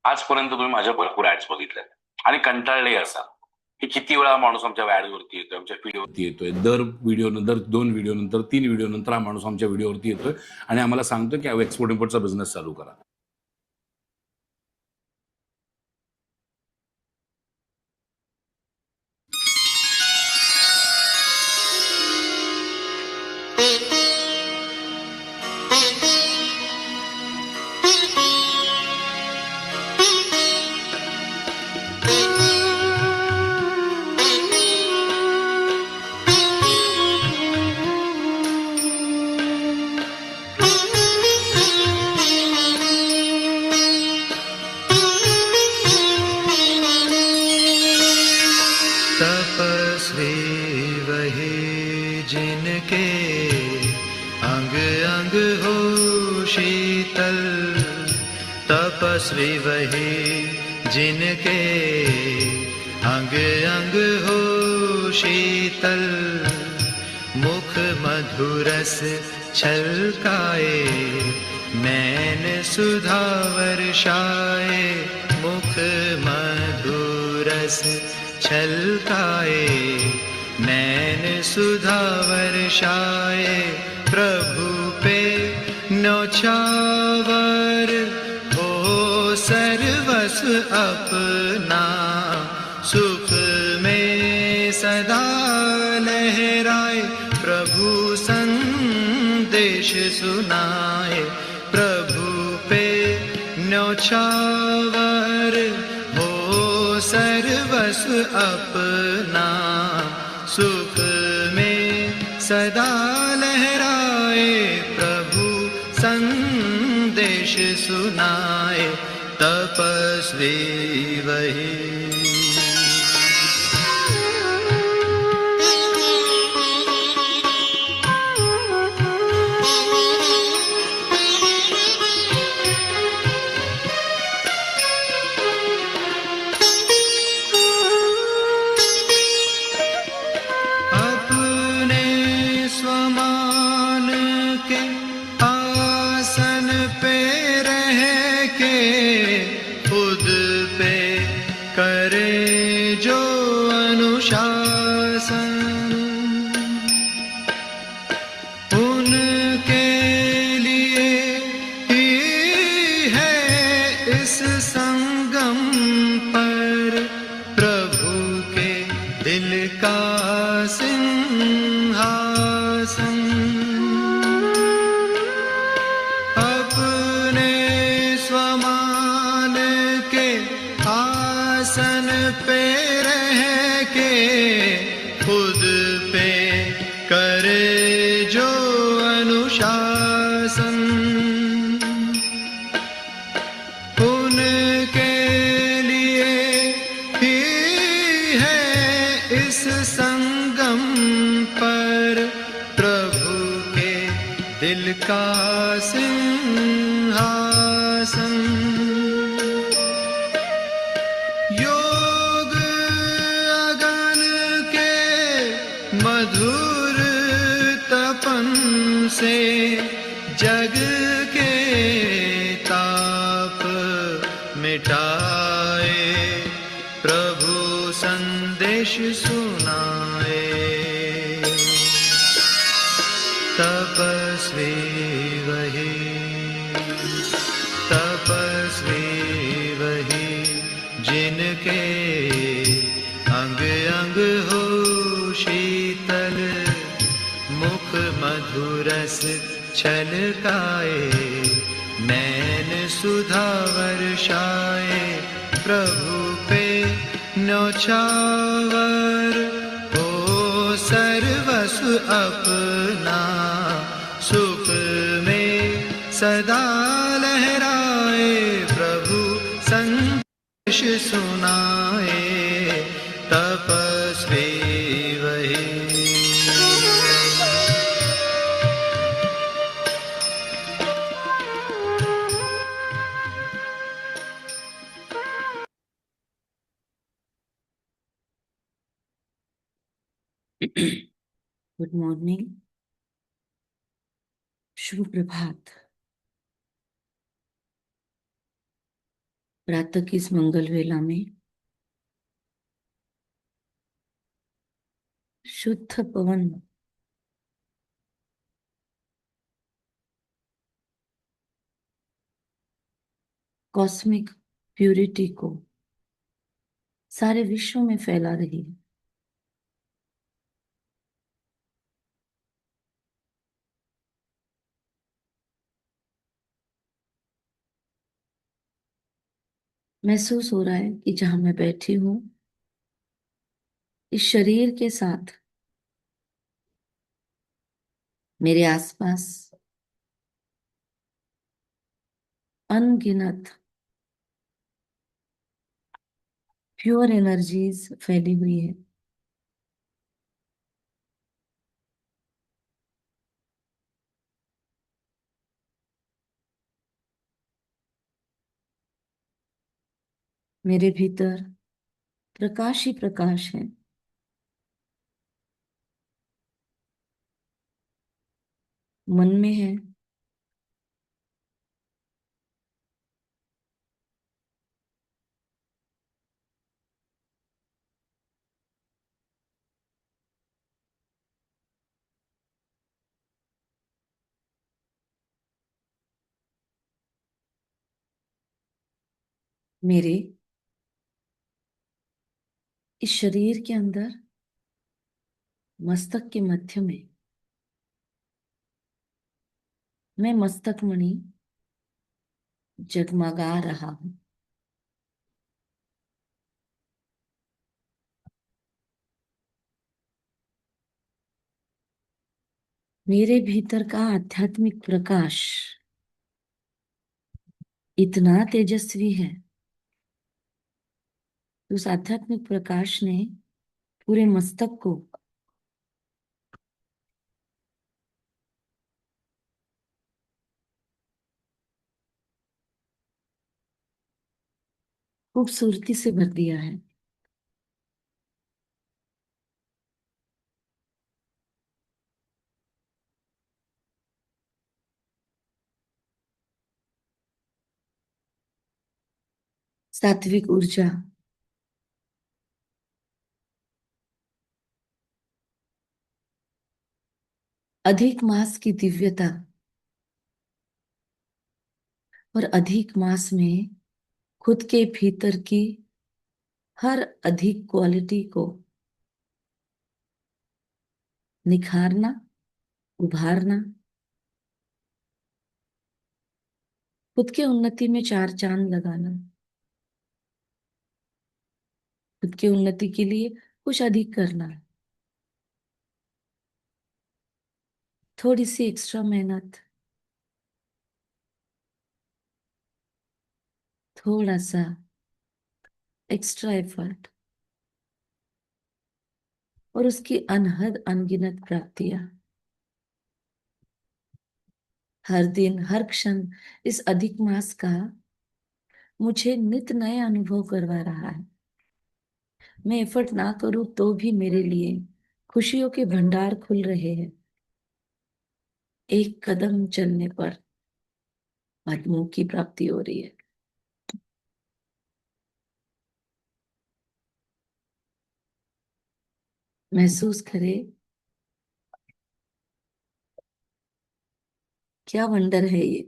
आजपर्यंत तुम्ही माझ्या भरपूर ऍड्स बघितल्या आणि कंटाळले असाल की किती वेळा माणूस आमच्या ऍडवरती येतोय, आमच्या व्हिडिओवरती येतोय, दर व्हिडिओ नंतर 2 व्हिडिओ नंतर 3 व्हिडिओ नंतर हा माणूस आमच्या व्हिडिओवरती येतोय आणि आम्हाला सांगतो की एक्सपोर्ट इम्पोर्टचा बिझनेस चालू करा. तपस्वी वही जिनके अंग अंग हो शीतल, तपस्वी वही जिनके अंग अंग हो शीतल, मुख मधुरस छलकाए नैन सुधा वर्षाए, मुख मधुरस छलकाए नैन सुधा वर्षाए, प्रभु पे न्योछावर हो सर्वस्व अपना, सुख में सदा लहराए प्रभु संदेश सुनाए, प्रभु पे न्योछावर हो सर्वस्व अपना, सुख में सदा लहराए प्रभु संदेश सुनाए, तपस्वी वही। का सिंहासन, योग अगन के मधुर तपन से जग के ताप मिटाए, प्रभु संदेश सुनाए, तपस्वी वही, तपस्वी वही जिनके अंग अंग हो शीतल, मुख मधुरस छलकाए नैन सुधा वर्षाए, प्रभु पे न्योछावर हो सर्वस्व अपना, सुख में सदा लहराए प्रभु संदेश सुनाए, तपस्वी वही। गुड मॉर्निंग, शुभ प्रभात। प्रातः की इस मंगल वेला में शुद्ध पवन कॉस्मिक प्यूरिटी को सारे विश्व में फैला रही है। महसूस हो रहा है कि जहां मैं बैठी हूं इस शरीर के साथ मेरे आसपास अनगिनत प्योर एनर्जीज फैली हुई है। मेरे भीतर प्रकाश ही प्रकाश है। मन में है, मेरे इस शरीर के अंदर मस्तक के मध्य में मैं मस्तक मणि जगमगा रहा हूं। मेरे भीतर का आध्यात्मिक प्रकाश इतना तेजस्वी है, उस आध्यात्मिक प्रकाश ने पूरे मस्तक को खूबसूरती से भर दिया है। सात्विक ऊर्जा, अधिक मास की दिव्यता और अधिक मास में खुद के भीतर की हर अधिक क्वालिटी को निखारना, उभारना, खुद के उन्नति में चार चांद लगाना, खुद की उन्नति के लिए कुछ अधिक करना, थोड़ी सी एक्स्ट्रा मेहनत, थोड़ा सा एक्स्ट्रा एफर्ट और उसकी अनहद अनगिनत प्राप्तियां हर दिन हर क्षण इस अधिक मास का मुझे नित नए अनुभव करवा रहा है। मैं एफर्ट ना करूं तो भी मेरे लिए खुशियों के भंडार खुल रहे हैं। एक कदम चलने पर पद्मों की प्राप्ति हो रही है। महसूस करें, क्या वंडर है ये।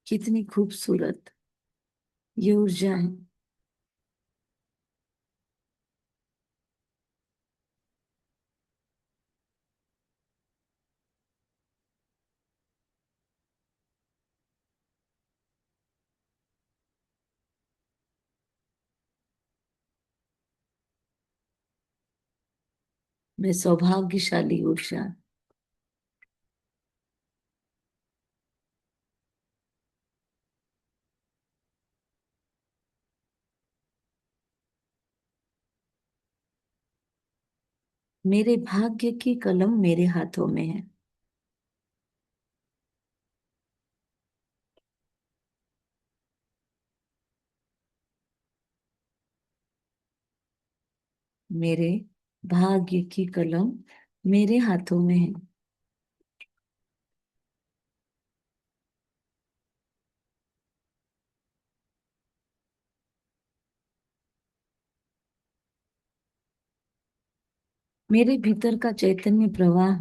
कितनी खूबसूरत ये ऊर्जा है। मैं सौभाग्यशाली ऊर्जा, मेरे भाग्य की कलम मेरे हाथों में है। मेरे भाग्य की कलम मेरे हाथों में है। मेरे भीतर का चैतन्य प्रवाह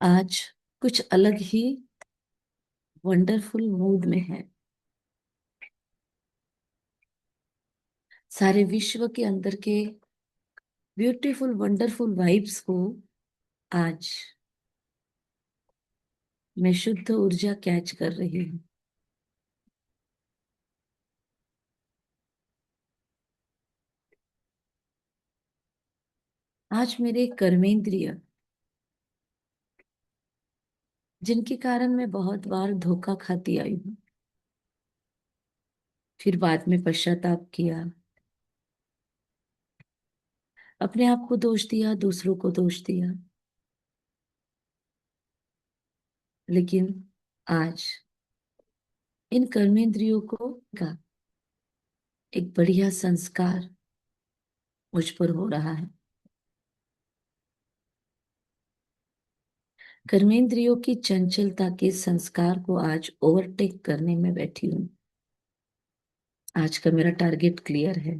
आज कुछ अलग ही वंडरफुल मूड में है। सारे विश्व के अंदर के ब्यूटीफुल वंडरफुल वाइब्स को आज मैं शुद्ध ऊर्जा कैच कर रही हूँ। आज मेरे कर्मेंद्रिय, जिनके कारण मैं बहुत बार धोखा खाती आई हूँ, फिर बाद में पश्चाताप किया, अपने आप को दोष दिया, दूसरों को दोष दिया, लेकिन आज इन कर्मेंद्रियों को का एक बढ़िया संस्कार मुझ पर हो रहा है। कर्मेंद्रियों की चंचलता के संस्कार को आज ओवरटेक करने में बैठी हूँ। आज का मेरा टारगेट क्लियर है।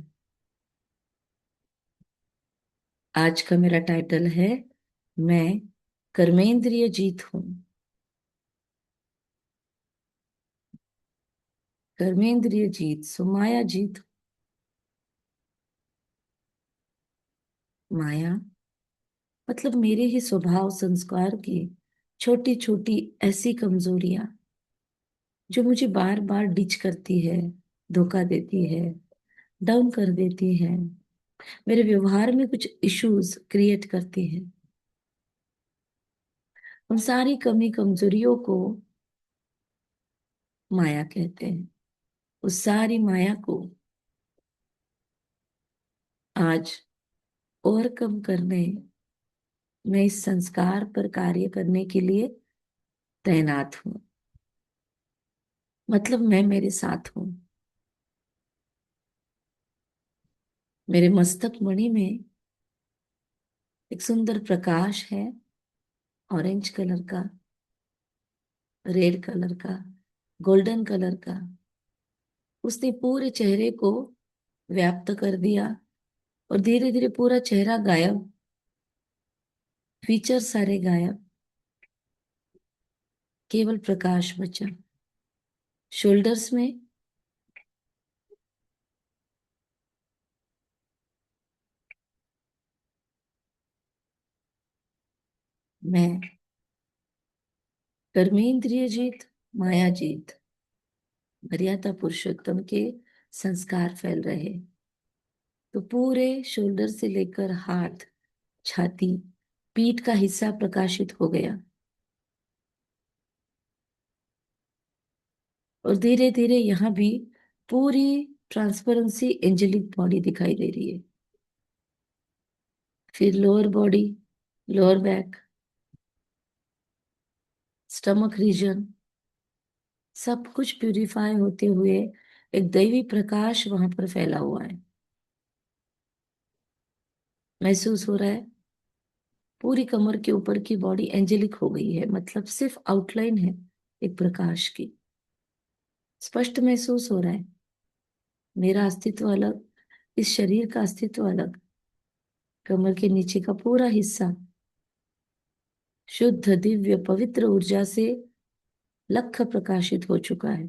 आज का मेरा टाइटल है, मैं कर्मेंद्रिय जीत हूँ। कर्मेंद्रिय जीत, सो माया जीत। माया मतलब मेरे ही स्वभाव संस्कार की छोटी छोटी ऐसी कमजोरियां जो मुझे बार बार डिच करती है, धोखा देती है, डाउन कर देती है, मेरे व्यवहार में कुछ इश्यूज क्रिएट करती है। उन सारी कमी कमजोरियों को माया कहते हैं। उस सारी माया को आज ओवरकम करने, मैं इस संस्कार पर कार्य करने के लिए तैनात हूं। मतलब मैं मेरे साथ हूं। मेरे मस्तक मणि में एक सुंदर प्रकाश है, ऑरेंज कलर का, रेड कलर का, गोल्डन कलर का। उसने पूरे चेहरे को व्याप्त कर दिया और धीरे धीरे पूरा चेहरा गायब, फीचर सारे गायब, केवल प्रकाश बचा। शोल्डर्स में मैं कर्मेंद्रिय जीत, माया जीत, मर्यादा पुरुषोत्तम के संस्कार फैल रहे। तो पूरे शोल्डर से लेकर हाथ, छाती, पीठ का हिस्सा प्रकाशित हो गया और धीरे धीरे यहाँ भी पूरी ट्रांसपेरेंसी एंजेलिक बॉडी दिखाई दे रही है। फिर lower body, lower back, stomach region, सब कुछ प्यूरिफाई होते हुए एक दैवी प्रकाश वहां पर फैला हुआ है। महसूस हो रहा है पूरी कमर के ऊपर की बॉडी एंजेलिक हो गई है, मतलब सिर्फ आउटलाइन है एक प्रकाश की। स्पष्ट महसूस हो रहा है मेरा अस्तित्व अलग, इस शरीर का अस्तित्व अलग। कमर के नीचे का पूरा हिस्सा शुद्ध दिव्य पवित्र ऊर्जा से लख प्रकाशित हो चुका है।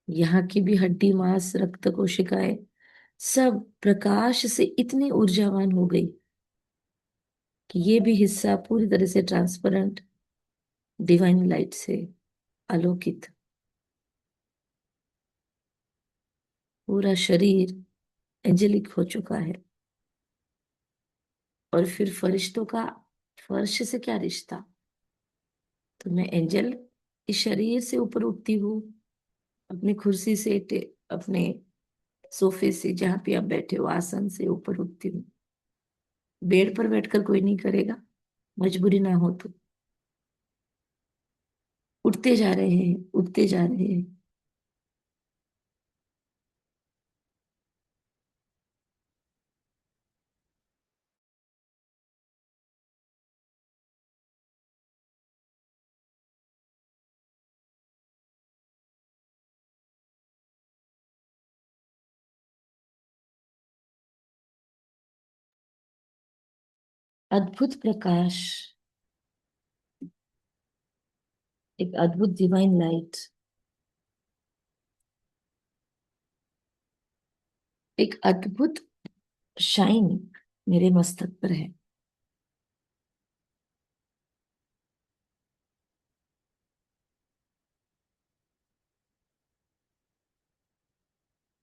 यहाँ की भी हड्डी, मांस, रक्त कोशिकाएं सब प्रकाश से इतनी ऊर्जावान हो गई कि ये भी हिस्सा पूरी तरह से ट्रांसपेरेंट, डिवाइन लाइट से आलोकित। पूरा शरीर एंजेलिक हो चुका है। और फिर फरिश्तों का फर्श से क्या रिश्ता? तो मैं एंजल इस शरीर से ऊपर उठती हूँ, अपनी कुर्सी से, अपने सोफे से, जहां पे आप बैठे हो, आसन से ऊपर उठती हूँ। बेड पर बैठकर कोई नहीं करेगा, मजबूरी ना हो तो। उठते जा रहे हैं, उठते जा रहे हैं। अद्भुत प्रकाश, एक अद्भुत डिवाइन लाइट, एक अद्भुत शाइन मेरे मस्तक पर है।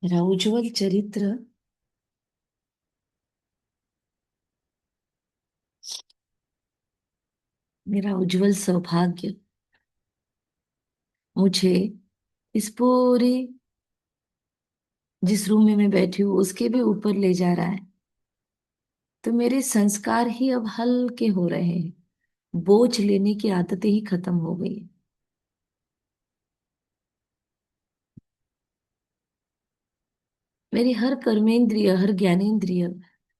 मेरा उज्जवल चरित्र, मेरा उज्जवल सौभाग्य मुझे इस पूरी जिस रूम में मैं बैठी हूँ उसके भी ऊपर ले जा रहा है। तो मेरे संस्कार ही अब हल्के हो रहे हैं, बोझ लेने की आदतें ही खत्म हो गई है। मेरी हर कर्मेंद्रिय, हर ज्ञानेंद्रिय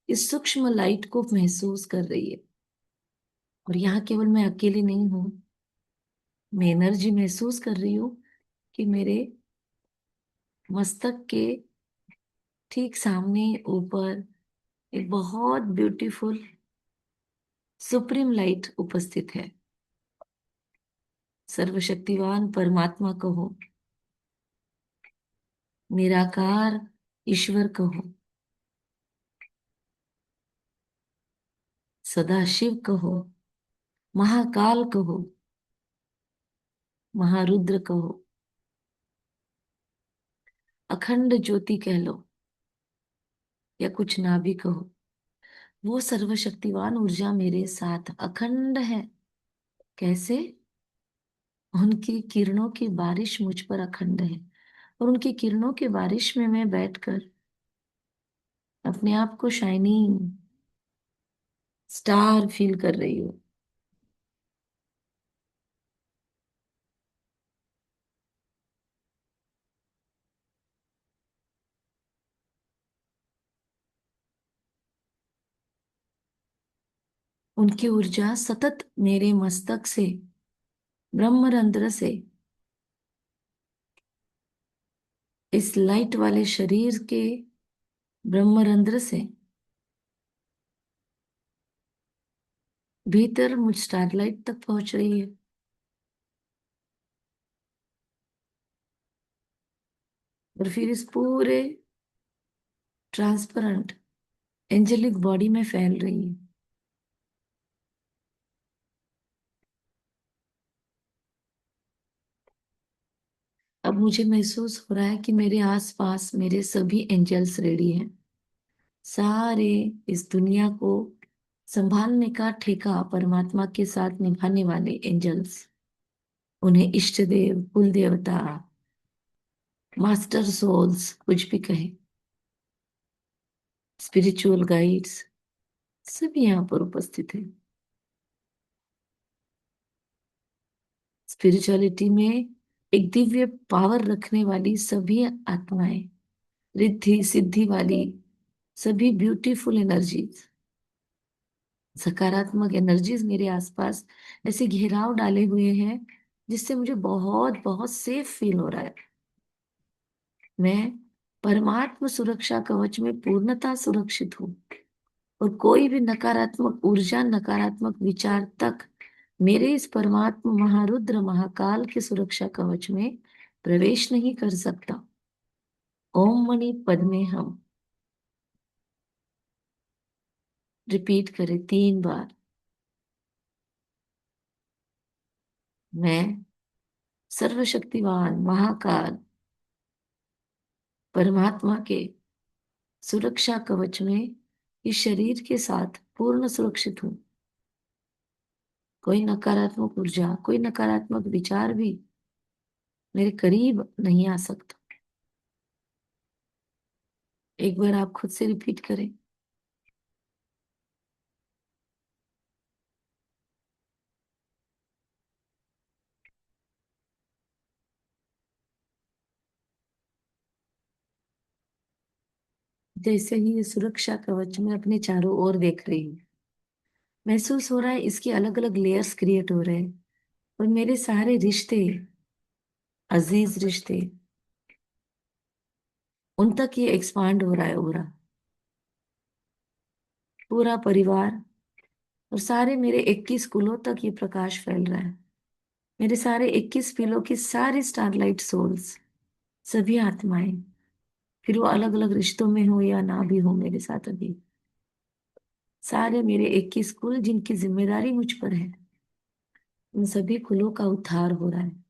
इस सूक्ष्म लाइट को महसूस कर रही है। और यहाँ केवल मैं अकेली नहीं हूँ, मैं एनर्जी महसूस कर रही हूँ कि मेरे मस्तक के ठीक सामने ऊपर एक बहुत ब्यूटीफुल सुप्रीम लाइट उपस्थित है। सर्वशक्तिवान परमात्मा कहो, निराकार ईश्वर कहो, सदाशिव कहो, महाकाल कहो, महारुद्र कहो, अखंड ज्योति कह लो या कुछ ना भी कहो, वो सर्वशक्तिवान ऊर्जा मेरे साथ अखंड है। कैसे? उनकी किरणों की बारिश मुझ पर अखंड है, और उनकी किरणों की बारिश में मैं बैठकर अपने आप को शाइनिंग स्टार फील कर रही हूँ। उनकी ऊर्जा सतत मेरे मस्तक से, ब्रह्मरंध्र से, इस लाइट वाले शरीर के ब्रह्मरंध्र से भीतर मुझ स्टारलाइट तक पहुंच रही है। और फिर इस पूरे ट्रांसपेरेंट एंजेलिक बॉडी में फैल रही है। अब मुझे महसूस हो रहा है कि मेरे आसपास मेरे सभी एंजल्स रेडी हैं। सारे इस दुनिया को संभालने का ठेका परमात्मा के साथ निभाने वाले एंजल्स, उन्हें इष्ट देव, कुल देवता, मास्टर सोल्स, कुछ भी कहे, स्पिरिचुअल गाइड्स, सभी यहाँ पर उपस्थित है। स्पिरिचुअलिटी में एक दिव्य पावर रखने वाली सभी आत्माएं, रिद्धि सिद्धि वाली सभी ब्यूटीफुल एनर्जीज, सकारात्मक एनर्जीज मेरे आसपास ऐसे घेराव डाले हुए हैं जिससे मुझे बहुत बहुत सेफ फील हो रहा है। मैं परमात्म सुरक्षा कवच में पूर्णतः सुरक्षित हूँ, और कोई भी नकारात्मक ऊर्जा, नकारात्मक विचार तक मेरे इस परमात्मा महारुद्र महाकाल के सुरक्षा कवच में प्रवेश नहीं कर सकता। ओम मणि पद्मे हम रिपीट करें 3 बार। मैं सर्वशक्तिवान महाकाल परमात्मा के सुरक्षा कवच में इस शरीर के साथ पूर्ण सुरक्षित हूं। कोई नकारात्मक ऊर्जा, कोई नकारात्मक विचार भी मेरे करीब नहीं आ सकता। एक बार आप खुद से रिपीट करें। जैसे ही ये सुरक्षा कवच में अपने चारों ओर देख रही हूँ, महसूस हो रहा है इसके अलग अलग लेयर्स क्रिएट हो रहे हैं, और मेरे सारे रिश्ते, अजीज रिश्ते, उन तक ये एक्सपांड हो रहा है। पूरा परिवार और सारे मेरे 21 कुलों तक ये प्रकाश फैल रहा है। मेरे सारे 21 पिलो की सारी स्टारलाइट सोल्स, सभी आत्माएं, फिर वो अलग अलग रिश्तों में हो या ना भी हो मेरे साथ अभी, सारे मेरे 21 कुल जिनकी जिम्मेदारी मुझ पर है, उन सभी कुलों का उद्धार हो रहा है।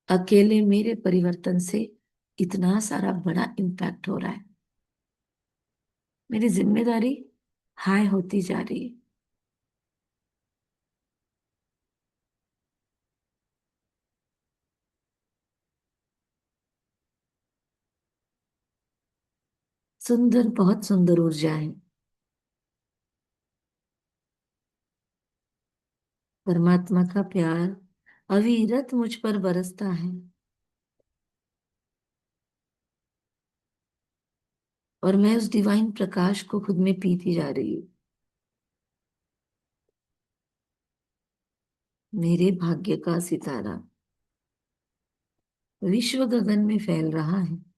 अकेले मेरे परिवर्तन से इतना सारा बड़ा इम्पैक्ट हो रहा है। मेरी जिम्मेदारी हाई होती जा रही है। सुंदर, बहुत सुंदर ऊर्जा है। परमात्मा का प्यार अविरत मुझ पर बरसता है और मैं उस डिवाइन प्रकाश को खुद में पीती जा रही हूँ। मेरे भाग्य का सितारा विश्व गगन में फैल रहा है।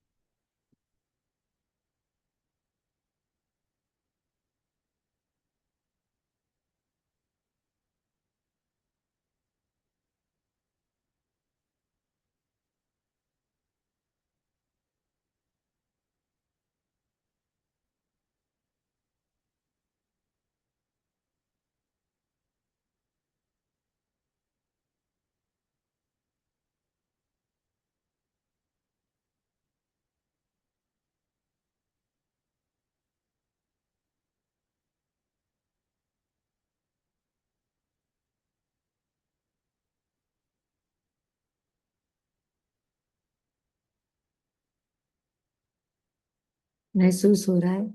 महसूस हो रहा है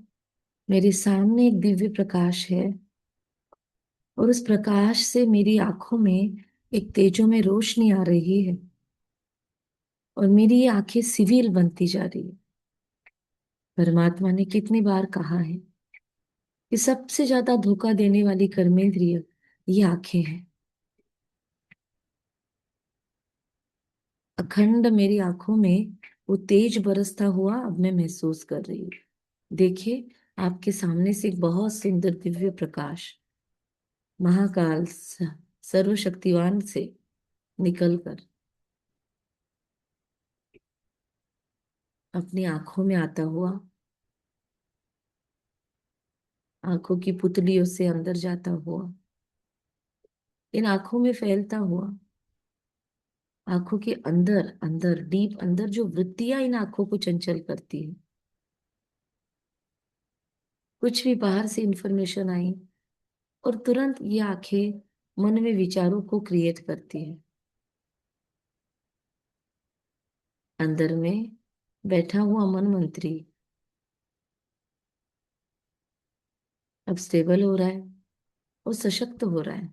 मेरे सामने एक दिव्य प्रकाश है और उस प्रकाश से मेरी आंखों में एक तेजो में रोशनी आ रही है और मेरी ये आंखें सिविल बनती जा रही है। परमात्मा ने कितनी बार कहा है कि सबसे ज्यादा धोखा देने वाली कर्मेंद्रिय ये आंखें हैं। अखंड मेरी आंखों में वो तेज बरसता हुआ अब मैं महसूस कर रही हूँ। देखिए, आपके सामने से एक बहुत सुंदर दिव्य प्रकाश महाकाल सर्वशक्तिवान से निकलकर अपनी आंखों में आता हुआ, आंखों की पुतलियों से अंदर जाता हुआ, इन आंखों में फैलता हुआ, आंखों के अंदर अंदर डीप अंदर जो वृत्तियां इन आंखों को चंचल करती है। कुछ भी बाहर से इंफॉर्मेशन आई और तुरंत ये आंखें मन में विचारों को क्रिएट करती है। अंदर में बैठा हुआ मन मंत्री अब स्टेबल हो रहा है और सशक्त हो रहा है,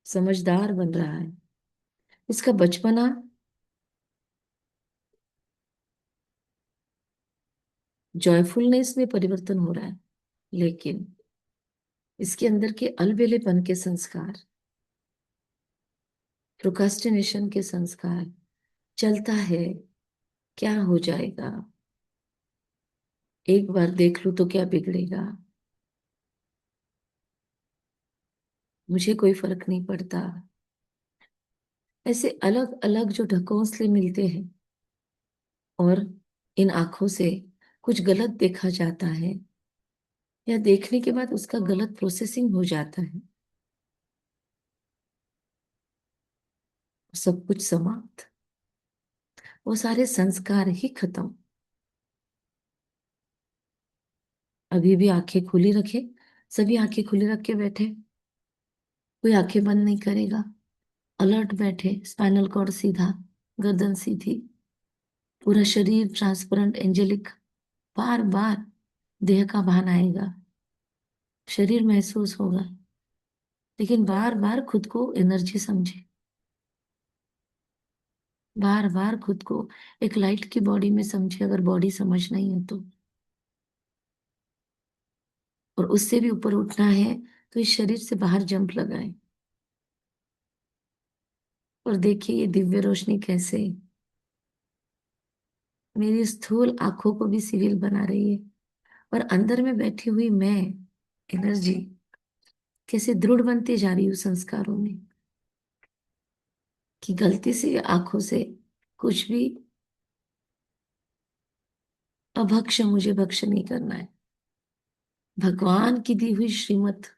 समझदार बन रहा है। इसका बचपना जॉयफुलनेस में परिवर्तन हो रहा है, लेकिन इसके अंदर के अलबेलेपन के संस्कार, प्रोक्रास्टिनेशन के संस्कार, चलता है क्या हो जाएगा, एक बार देख लूं तो क्या बिगड़ेगा, मुझे कोई फर्क नहीं पड़ता, ऐसे अलग अलग जो ढकोसले मिलते हैं और इन आंखों से कुछ गलत देखा जाता है या देखने के बाद उसका गलत प्रोसेसिंग हो जाता है, सब कुछ समाप्त, वो सारे संस्कार ही खत्म। अभी भी आंखें खुली रखे, सभी आंखें खुली रख के बैठे, कोई आंखें बंद नहीं करेगा, अलर्ट बैठे, स्पाइनल कॉर्ड सीधा, गर्दन सीधी, पूरा शरीर ट्रांसपेरेंट एंजेलिक। बार बार देह का भान आएगा, शरीर महसूस होगा, लेकिन बार बार खुद को एनर्जी समझे, बार बार खुद को एक लाइट की बॉडी में समझे अगर बॉडी समझ नहीं है तो। और उससे भी ऊपर उठना है तो इस शरीर से बाहर जंप लगाए और देखिए ये दिव्य रोशनी कैसे मेरी स्थूल आंखों को भी सिविल बना रही है और अंदर में बैठी हुई मैं एनर्जी कैसे दृढ़ बनती जा रही हूँ संस्कारों में, कि गलती से आंखों से कुछ भी अभक्ष मुझे भक्ष नहीं करना है। भगवान की दी हुई श्रीमत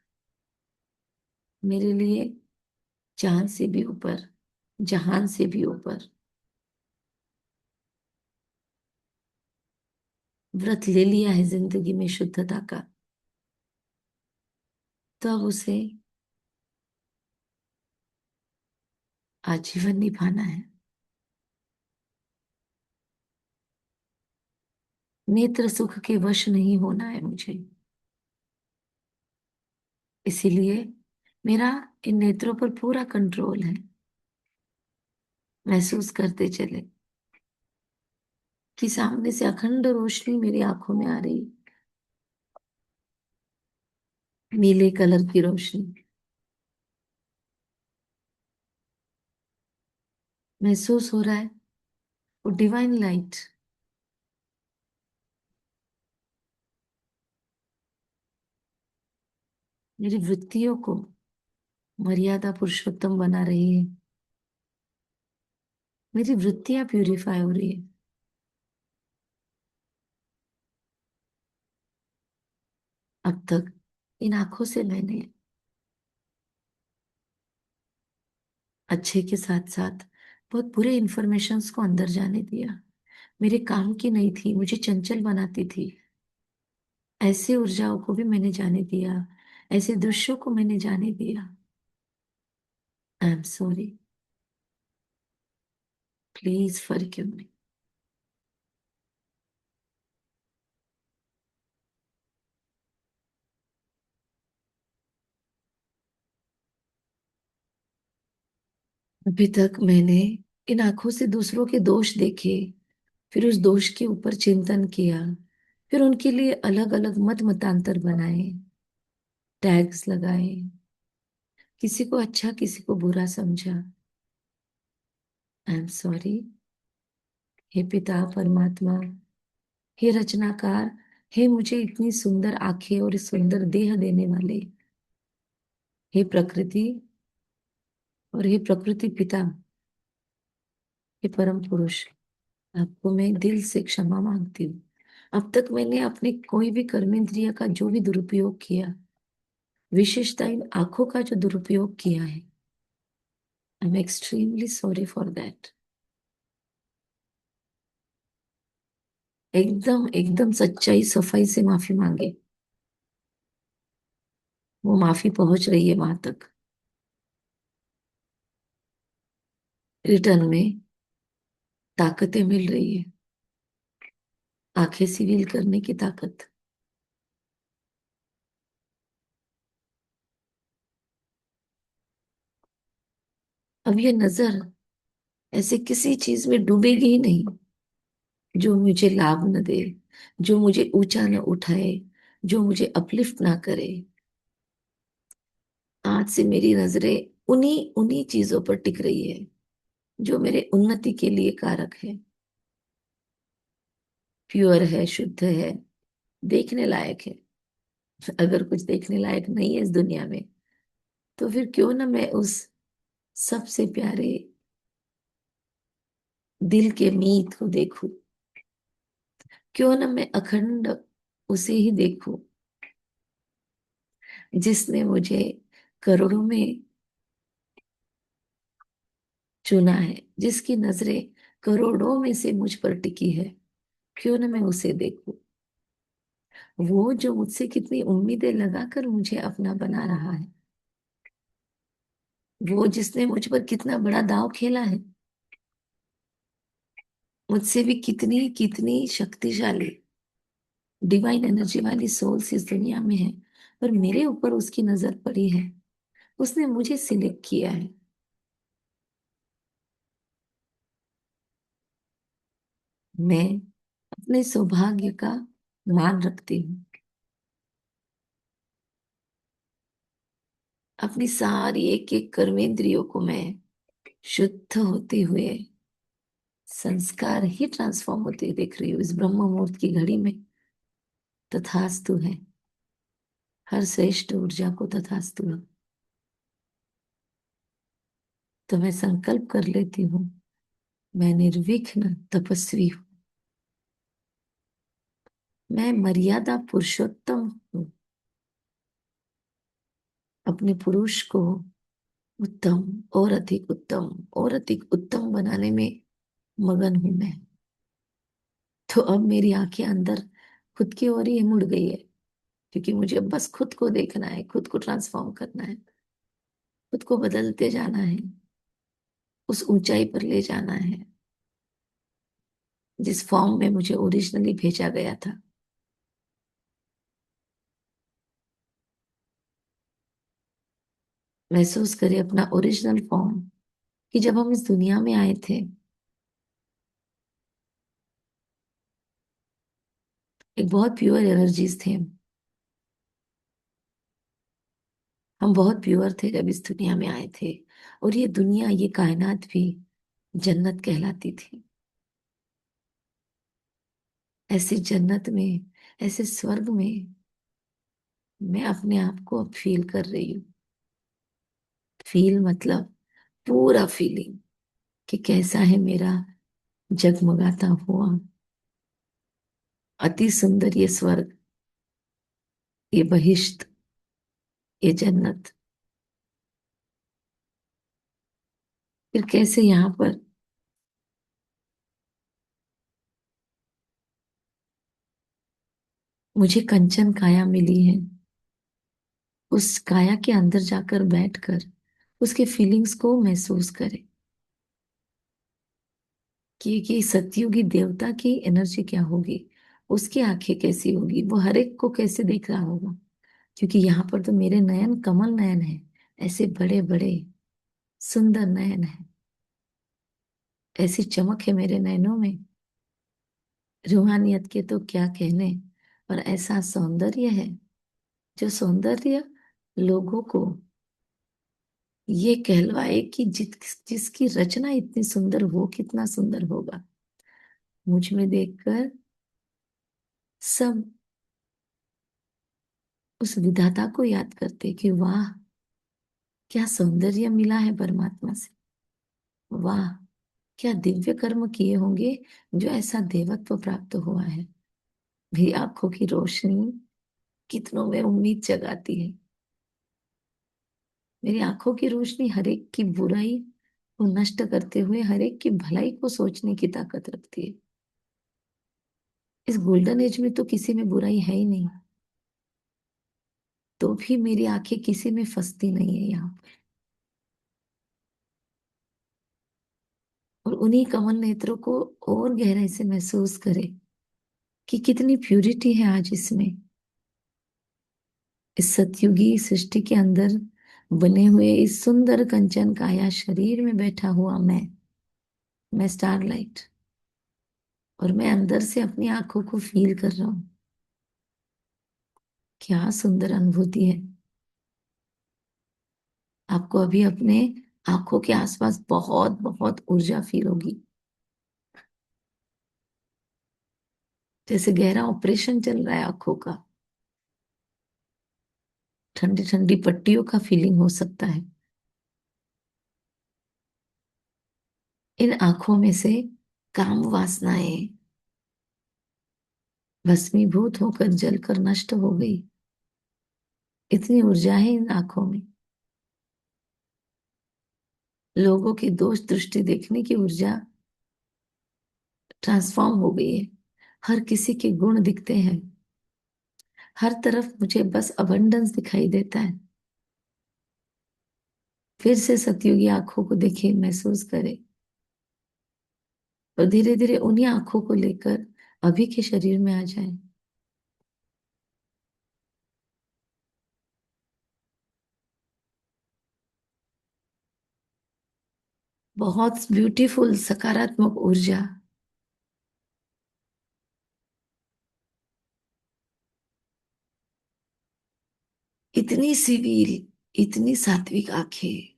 मेरे लिए चांद से भी ऊपर, जहान से भी ऊपर। व्रत ले लिया है जिंदगी में शुद्धता का, तो अब उसे आजीवन निभाना है। नेत्र सुख के वश नहीं होना है मुझे। इसीलिए मेरा इन नेत्रों पर पूरा कंट्रोल है। महसूस करते चले कि सामने से अखंड रोशनी मेरी आंखों में आ रही, नीले कलर की रोशनी। महसूस हो रहा है वो डिवाइन लाइट मेरी वृत्तियों को मर्यादा पुरुषोत्तम बना रही है। मेरी वृत्तियां प्यूरिफाई हो रही है। अब तक इन आंखों से मैंने अच्छे के साथ साथ बहुत बुरे इंफॉर्मेशंस को अंदर जाने दिया। मेरे काम की नहीं थी, मुझे चंचल बनाती थी। ऐसे ऊर्जाओं को भी मैंने जाने दिया, ऐसे दृश्यों को मैंने जाने दिया। I am sorry, please forgive me. अभी तक मैंने इन आंखों से दूसरों के दोष देखे, फिर उस दोष के ऊपर चिंतन किया, फिर उनके लिए अलग अलग मत मतांतर बनाए, टैग्स लगाए, किसी को अच्छा किसी को बुरा समझा। I am sorry. हे पिता परमात्मा, हे रचनाकार, हे मुझे इतनी सुंदर आंखें और इस सुंदर देह देने वाले, हे प्रकृति और हे प्रकृति पिता, हे परम पुरुष, आपको मैं दिल से क्षमा मांगती हूँ। अब तक मैंने अपने कोई भी कर्मेंद्रिय का जो भी दुरुपयोग किया, विशेषता इन आंखों का जो दुरुपयोग किया है, I am extremely sorry for that. एकदम एकदम सच्चाई सफाई से माफी मांगे। वो माफी पहुंच रही है वहां तक। रिटर्न में ताकतें मिल रही है, आंखें सिविल करने की ताकत। अब ये नजर ऐसे किसी चीज में डूबेगी ही नहीं जो मुझे लाभ न दे, जो मुझे ऊंचा न उठाए, जो मुझे अपलिफ्ट ना करे। आज से मेरी नजरें उन्हीं उन्हीं चीजों पर टिक रही है जो मेरे उन्नति के लिए कारक है, प्योर है, शुद्ध है, देखने लायक है। अगर कुछ देखने लायक नहीं है इस दुनिया में, तो फिर क्यों ना मैं उस सबसे प्यारे दिल के मीत को देखूं, क्यों ना मैं अखंड उसे ही देखूं जिसने मुझे करोड़ों में चुना है, जिसकी नजरें करोड़ों में से मुझ पर टिकी है। क्यों ना मैं उसे देखूं, वो जो मुझसे कितनी उम्मीदें लगाकर मुझे अपना बना रहा है, वो जिसने मुझ पर कितना बड़ा दांव खेला है, मुझसे भी कितनी कितनी शक्तिशाली डिवाइन एनर्जी वाली सोल्स इस दुनिया में है, पर मेरे ऊपर उसकी नजर पड़ी है। उसने मुझे सिलेक्ट किया है। मैं अपने सौभाग्य का मान रखती हूँ। अपनी सारी एक एक कर्मेंद्रियों को मैं शुद्ध होते हुए, संस्कार ही ट्रांसफॉर्म होते देख रही हूँ इस ब्रह्म मुहूर्त की घड़ी में। तथास्तु है, हर श्रेष्ठ ऊर्जा को तथास्तु है। तो मैं संकल्प कर लेती हूँ, मैं निर्विघ्न तपस्वी हूँ, मैं मर्यादा पुरुषोत्तम हूँ, अपने पुरुष को उत्तम और अधिक उत्तम और अधिक उत्तम बनाने में मगन हूं मैं। तो अब मेरी आंखें अंदर खुद की ओर ही मुड़ गई है, क्योंकि मुझे अब बस खुद को देखना है, खुद को ट्रांसफॉर्म करना है, खुद को बदलते जाना है, उस ऊंचाई पर ले जाना है जिस फॉर्म में मुझे ओरिजिनली भेजा गया था। महसूस करें अपना ओरिजिनल फॉर्म, कि जब हम इस दुनिया में आए थे, एक बहुत प्योर एनर्जीज थे हम बहुत प्योर थे जब इस दुनिया में आए थे। और ये दुनिया, ये कायनात भी जन्नत कहलाती थी। ऐसी जन्नत में, ऐसे स्वर्ग में मैं अपने आप को अब फील कर रही हूँ। फील मतलब पूरा फीलिंग, कि कैसा है मेरा जगमगाता हुआ अति सुंदर ये स्वर्ग, ये बहिश्त, ये जन्नत। फिर कैसे यहाँ पर मुझे कंचन काया मिली है, उस काया के अंदर जाकर बैठकर उसके फीलिंग्स को महसूस करें, कि सतयुगी देवता की एनर्जी क्या होगी, उसकी आंखें कैसी होगी, वो हर एक को कैसे देख रहा होगा। क्योंकि यहाँ पर तो मेरे नयन कमल नयन है, ऐसे बड़े बड़े सुंदर नयन है, ऐसी चमक है मेरे नयनों में, रूहानियत के तो क्या कहने। और ऐसा सौंदर्य है, जो सौंदर्य लोगों को ये कहलवाए कि जिसकी रचना इतनी सुंदर, वो कितना सुंदर होगा। मुझ में देखकर सब उस विधाता को याद करते कि वाह, क्या सौंदर्य मिला है परमात्मा से, वाह, क्या दिव्य कर्म किए होंगे जो ऐसा देवत्व प्राप्त हुआ है। मेरी आंखों की रोशनी कितनों में उम्मीद जगाती है। मेरी आंखों की रोशनी हर एक की बुराई को नष्ट करते हुए हर एक की भलाई को सोचने की ताकत रखती है। इस गोल्डन एज में तो किसी में बुराई है ही नहीं, तो भी मेरी आंखें किसी में फंसती नहीं है यहाँ। और उन्हीं कमल नेत्रों को और गहराई से महसूस करे कि कितनी प्यूरिटी है आज इसमें, इस सतयुगी सृष्टि के अंदर बने हुए इस सुंदर कंचन काया शरीर में बैठा हुआ मैं स्टारलाइट, और मैं अंदर से अपनी आंखों को फील कर रहा हूँ। क्या सुंदर अनुभूति है। आपको अभी अपने आंखों के आसपास बहुत बहुत ऊर्जा फील होगी, जैसे गहरा ऑपरेशन चल रहा है आंखों का, ठंडी ठंडी पट्टियों का फीलिंग हो सकता है। इन आंखों में से काम वासनाएं भस्मीभूत होकर जलकर नष्ट हो गई। इतनी ऊर्जा है इन आंखों में। लोगों की दोष दृष्टि देखने की ऊर्जा ट्रांसफॉर्म हो गई है। हर किसी के गुण दिखते हैं, हर तरफ मुझे बस अबंडेंस दिखाई देता है। फिर से सतयुगी आंखों को देखे, महसूस करे, और धीरे धीरे उन्हीं आंखों को लेकर अभी के शरीर में आ जाए। बहुत ब्यूटीफुल सकारात्मक ऊर्जा, इतनी सिविल, इतनी सात्विक आंखें।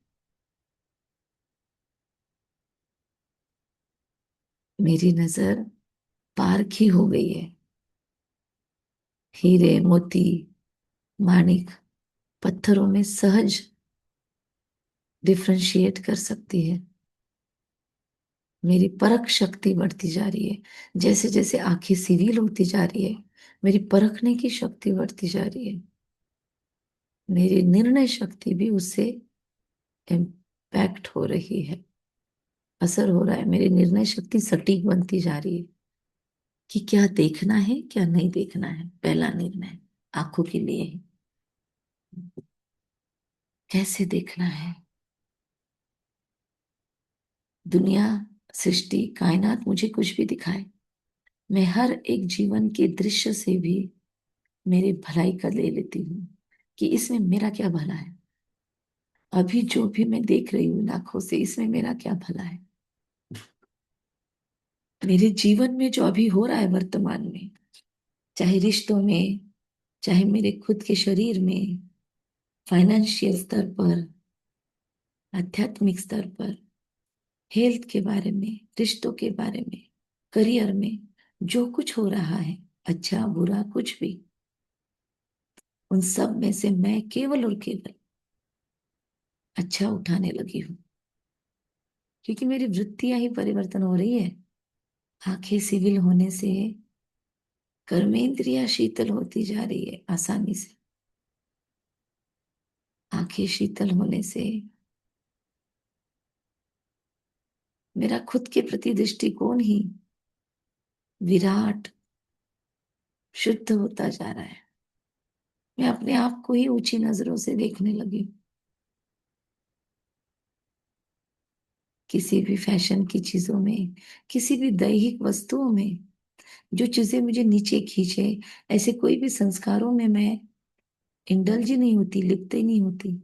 मेरी नजर पार की हो गई है। हीरे मोती माणिक पत्थरों में सहज डिफरेंशिएट कर सकती है। मेरी परख शक्ति बढ़ती जा रही है। जैसे जैसे आंखें सिविल होती जा रही है, मेरी परखने की शक्ति बढ़ती जा रही है। मेरी निर्णय शक्ति भी उससे इम्पैक्ट हो रही है, असर हो रहा है। मेरी निर्णय शक्ति सटीक बनती जा रही है कि क्या देखना है क्या नहीं देखना है। पहला निर्णय आंखों के लिए है, कैसे देखना है। दुनिया, सृष्टि, कायनात मुझे कुछ भी दिखाए, मैं हर एक जीवन के दृश्य से भी मेरी भलाई का ले लेती हूँ कि इसमें मेरा क्या भला है। अभी जो भी मैं देख रही हूँ आंखों से, इसमें मेरा क्या भला है। मेरे जीवन में जो अभी हो रहा है वर्तमान में, चाहे रिश्तों में, चाहे मेरे खुद के शरीर में, फाइनेंशियल स्तर पर, आध्यात्मिक स्तर पर, हेल्थ के बारे में, रिश्तों के बारे में, करियर में, जो कुछ हो रहा है, अच्छा बुरा कुछ भी, उन सब में से मैं केवल और केवल अच्छा उठाने लगी हूँ, क्योंकि मेरी वृत्तियां ही परिवर्तन हो रही है। आंखें सिविल होने से कर्मेंद्रियां शीतल होती जा रही है आसानी से। आंखें शीतल होने से मेरा खुद के प्रति दृष्टिकोण ही विराट शुद्ध होता जा रहा है। मैं अपने आप को ही ऊंची नजरों से देखने लगी हूँ। किसी भी फैशन की चीजों में, किसी भी दैहिक वस्तुओं में, जो चीजें मुझे नीचे खींचे, ऐसे कोई भी संस्कारों में मैं इंडल्ज ही नहीं होती, लिप्त ही नहीं होती।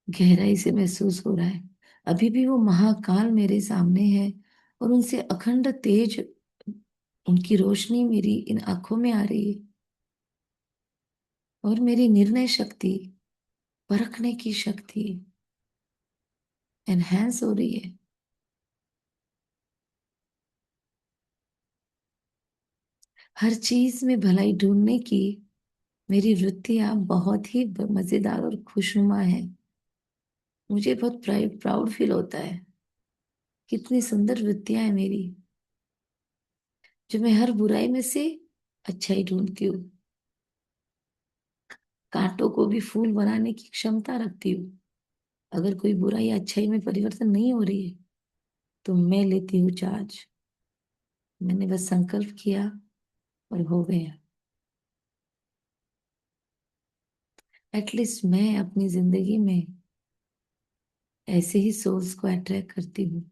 गहराई से महसूस हो रहा है। अभी भी वो महाकाल मेरे सामने है और उनसे अखंड तेज, उनकी रोशनी मेरी इन आंखों में आ रही है। और मेरी निर्णय शक्ति, परखने की शक्ति एनहेंस हो रही है। हर चीज में भलाई ढूंढने की मेरी वृत्तियां बहुत ही मजेदार और खुशनुमा है। मुझे बहुत प्राउड फील होता है। कितनी सुंदर वृत्तियां है मेरी, जो मैं हर बुराई में से अच्छाई ढूंढती हूँ। कांटों को भी फूल बनाने की क्षमता रखती हूँ। अगर कोई बुराई अच्छाई में परिवर्तन नहीं हो रही है, तो मैं लेती हूँ चार्ज। मैंने बस संकल्प किया और हो गया। एटलीस्ट मैं अपनी जिंदगी में ऐसे ही सोल्स को अट्रैक्ट करती हूँ,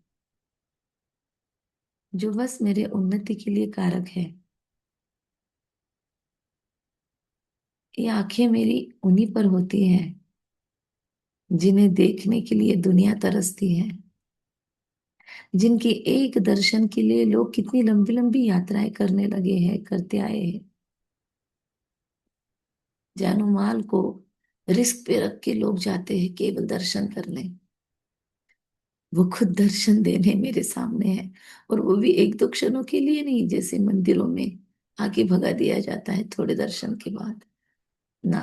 जो बस मेरे उन्नति के लिए कारक है। ये आंखें मेरी उन्हीं पर होती हैं जिन्हें देखने के लिए दुनिया तरसती है, जिनके एक दर्शन के लिए लोग कितनी लंबी लंबी यात्राएं करने लगे हैं, करते आए हैं। जानो माल को रिस्क पे रख के लोग जाते हैं केवल दर्शन करने। वो खुद दर्शन देने मेरे सामने है, और वो भी एक दो क्षणों के लिए नहीं, जैसे मंदिरों में आगे भगा दिया जाता है थोड़े दर्शन के बाद। ना,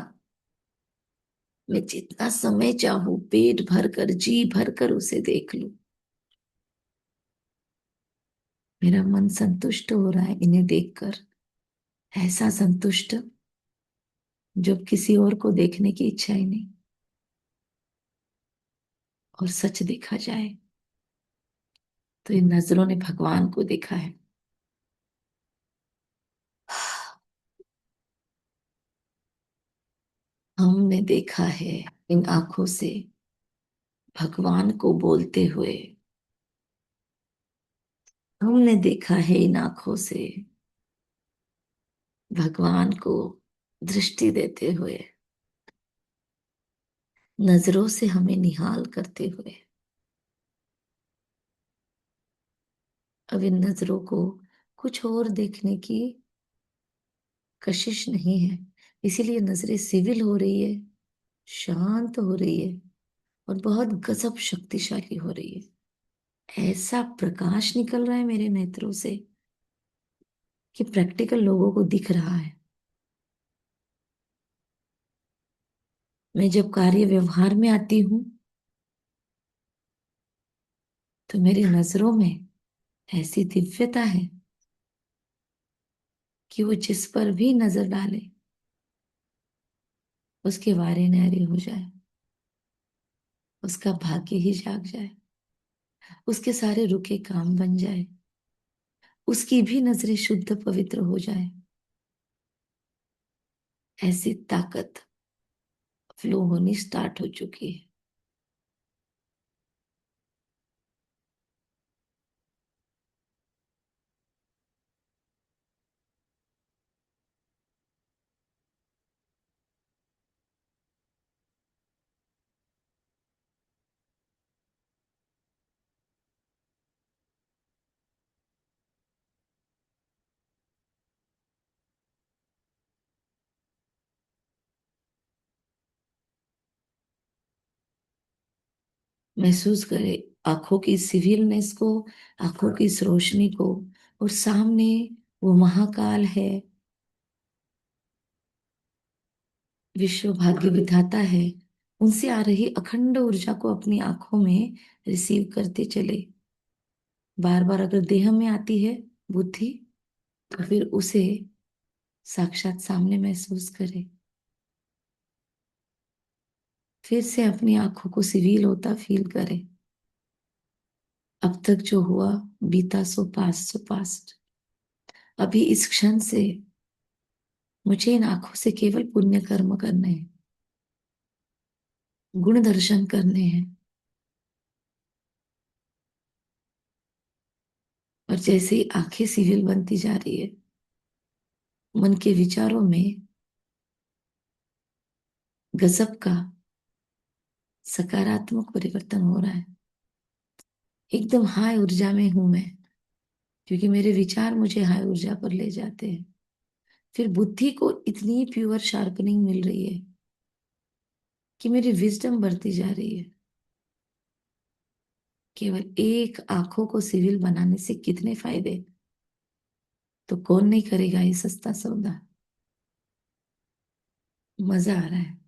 मैं जितना समय चाहूं पेट भर कर, जी भर कर उसे देख लूं। मेरा मन संतुष्ट हो रहा है इन्हें देखकर, ऐसा संतुष्ट जो किसी और को देखने की इच्छा ही नहीं। और सच देखा जाए तो इन नजरों ने भगवान को देखा है। हमने देखा है इन आंखों से भगवान को बोलते हुए। हमने देखा है इन आंखों से भगवान को दृष्टि देते हुए। नजरों से हमें निहाल करते हुए। अब इन नजरों को कुछ और देखने की कशिश नहीं है, इसीलिए नजरें सिविल हो रही है, शांत हो रही है और बहुत गजब शक्तिशाली हो रही है। ऐसा प्रकाश निकल रहा है मेरे नेत्रों से कि प्रैक्टिकल लोगों को दिख रहा है। मैं जब कार्य व्यवहार में आती हूं तो मेरी नजरों में ऐसी दिव्यता है कि वो जिस पर भी नजर डाले उसके वारे न्यारे हो जाए, उसका भाग्य ही जाग जाए, उसके सारे रुके काम बन जाए, उसकी भी नजरें शुद्ध पवित्र हो जाए। ऐसी ताकत फ्लो होनी स्टार्ट हो चुकी है। महसूस करे आंखों की सिविलनेस को, आंखों की इस रोशनी को, और सामने वो महाकाल है, विश्व भाग्य विधाता है। उनसे आ रही अखंड ऊर्जा को अपनी आंखों में रिसीव करते चले। बार बार अगर देह में आती है बुद्धि तो फिर उसे साक्षात सामने महसूस करे। फिर से अपनी आंखों को सिविल होता फील करे। अब तक जो हुआ बीता सो पास्ट, सो पास्ट। अभी इस क्षण से मुझे इन आंखों से केवल पुण्य कर्म करने हैं, गुण दर्शन करने हैं। और जैसे ही आंखें सिविल बनती जा रही है, मन के विचारों में गजब का सकारात्मक परिवर्तन हो रहा है। एकदम हाई ऊर्जा में हूं मैं, क्योंकि मेरे विचार मुझे हाई ऊर्जा पर ले जाते हैं। फिर बुद्धि को इतनी प्योर शार्पनिंग मिल रही है कि मेरी विजडम बढ़ती जा रही है। केवल एक आंखों को सिविल बनाने से कितने फायदे, तो कौन नहीं करेगा ये सस्ता सौदा। मजा आ रहा है,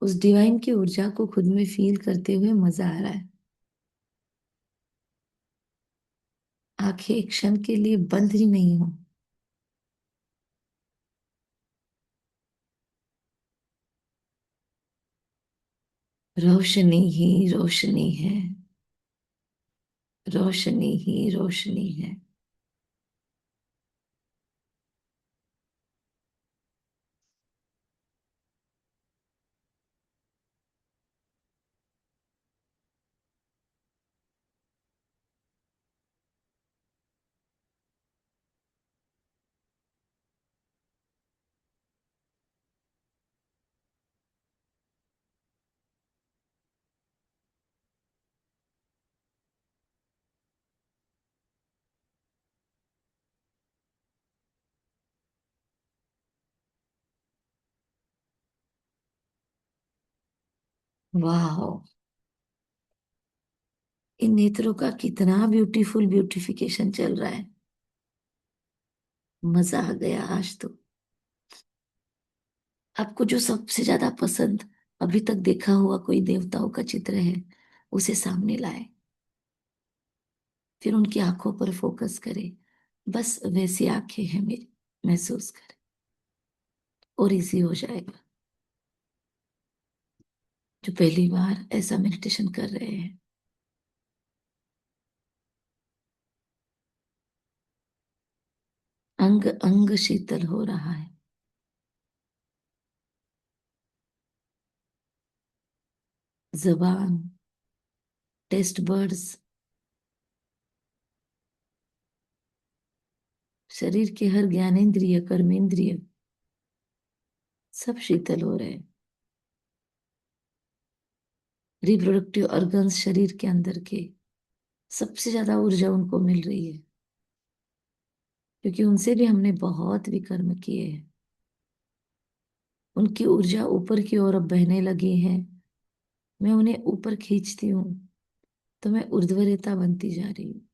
उस डिवाइन की ऊर्जा को खुद में फील करते हुए मजा आ रहा है। आंखें एक क्षण के लिए बंद ही नहीं हो। रोशनी ही रोशनी है, रोशनी ही रोशनी है। वाह, इन नेत्रों का कितना ब्यूटीफुल ब्यूटिफिकेशन चल रहा है। मजा आ गया आज तो। आपको जो सबसे ज्यादा पसंद अभी तक देखा हुआ कोई देवताओं का चित्र है उसे सामने लाए, फिर उनकी आंखों पर फोकस करें। बस वैसी आंखें हैं मेरी, महसूस करें और इजी हो जाएगा। जो पहली बार ऐसा मेडिटेशन कर रहे हैं, अंग अंग शीतल हो रहा है। जबान, टेस्ट बर्ड्स, शरीर के हर ज्ञानेंद्रिय कर्मेंद्रिय सब शीतल हो रहे हैं। रिप्रोडक्टिव ऑर्गन्स शरीर के अंदर के, सबसे ज्यादा ऊर्जा उनको मिल रही है, क्योंकि उनसे भी हमने बहुत विकर्म किए हैं। उनकी ऊर्जा ऊपर की ओर अब बहने लगी है, मैं उन्हें ऊपर खींचती हूँ, तो मैं ऊर्ध्वरेता बनती जा रही हूँ।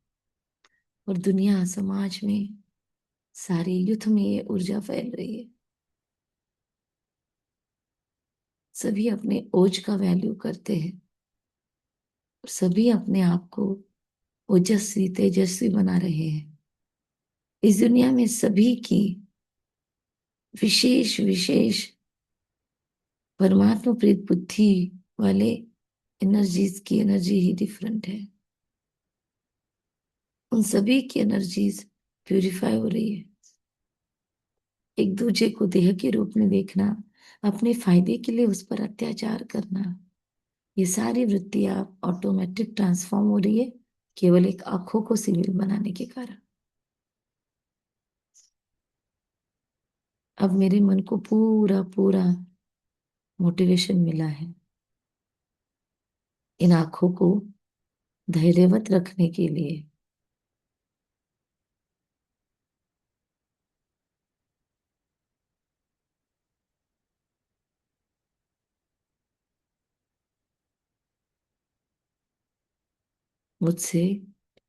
और दुनिया, समाज में, सारी युथ में ये ऊर्जा फैल रही है। सभी अपने ओज का वैल्यू करते हैं, और सभी अपने आप को ओजस्वी तेजस्वी बना रहे हैं। इस दुनिया में सभी की विशेष विशेष परमात्मा प्रीत बुद्धि वाले एनर्जीज की एनर्जी ही डिफरेंट है। उन सभी की एनर्जीज प्यूरिफाई हो रही है। एक दूसरे को देह के रूप में देखना, अपने फायदे के लिए उस पर अत्याचार करना, ये सारी वृत्तियां ऑटोमेटिक ट्रांसफॉर्म हो रही है, केवल एक आंखों को सिविल बनाने के कारण। अब मेरे मन को पूरा पूरा मोटिवेशन मिला है इन आंखों को धैर्यवत रखने के लिए। मुझसे